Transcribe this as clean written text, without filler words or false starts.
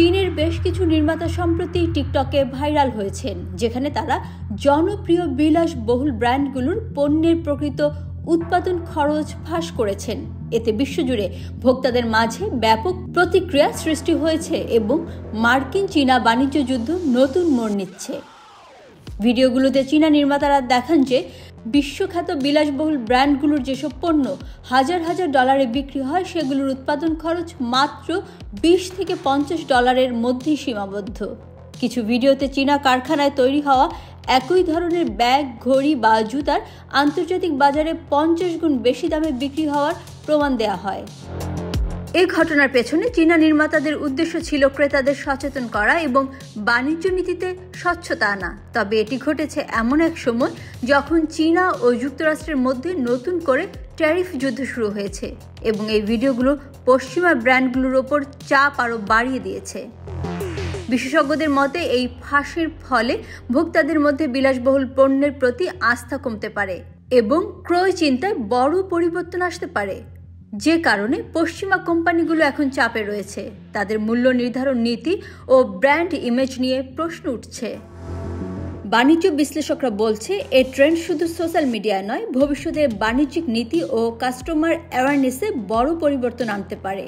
চীনের বেশ কিছু নির্মাতা সম্প্রতি টিকটকে ভাইরাল হয়েছেন, যেখানে তারা জনপ্রিয় বিলাসবহুল ব্র্যান্ডগুলোর পণ্যের প্রকৃত উৎপাদন খরচ ফাঁস করেছেন। এতে বিশ্বজুড়ে ভোক্তাদের মাঝে ব্যাপক প্রতিক্রিয়া সৃষ্টি হয়েছে এবং মার্কিন চীনা বাণিজ্য যুদ্ধ নতুন মোড় নিচ্ছে। ভিডিওগুলোতে চীনা নির্মাতারা দেখান যে বিশ্বখ্যাত বিলাসবহুল ব্র্যান্ডগুলোর যেসব পণ্য হাজার হাজার ডলারে বিক্রি হয়, সেগুলোর উৎপাদন খরচ মাত্র 20 থেকে $50 মধ্যেই সীমাবদ্ধ। কিছু ভিডিওতে চীনা কারখানায় তৈরি হওয়া একই ধরনের ব্যাগ, ঘড়ি বা জুতার আন্তর্জাতিক বাজারে 50 গুণ বেশি দামে বিক্রি হওয়ার প্রমাণ দেওয়া হয়। এই ঘটনার পেছনে চীনা নির্মাতাদের উদ্দেশ্য ছিল ক্রেতাদের সচেতন করা এবং বাণিজ্য নীতিতে স্বচ্ছতা আনা। তবে এটি ঘটেছে এমন এক সময় যখন চীনা ও যুক্তরাষ্ট্রের মধ্যে নতুন করে ট্যারিফ যুদ্ধ শুরু হয়েছে এবং এই ভিডিওগুলো পশ্চিমা ব্র্যান্ডগুলোর ওপর চাপ আরও বাড়িয়ে দিয়েছে। বিশেষজ্ঞদের মতে এই ফাঁসের ফলে ভোক্তাদের মধ্যে বিলাসবহুল পণ্যের প্রতি আস্থা কমতে পারে এবং ক্রয় চিন্তায় বড় পরিবর্তন আসতে পারে, যে কারণে পশ্চিমা কোম্পানিগুলো এখন চাপে রয়েছে। তাদের মূল্য নির্ধারণ নীতি ও ব্র্যান্ড ইমেজ নিয়ে প্রশ্ন উঠছে। বাণিজ্য বিশ্লেষকরা বলছে, এই ট্রেন্ড শুধু সোশ্যাল মিডিয়ায় নয়, ভবিষ্যতে বাণিজ্যিক নীতি ও কাস্টমার অ্যাওয়ারনেসে বড় পরিবর্তন আনতে পারে।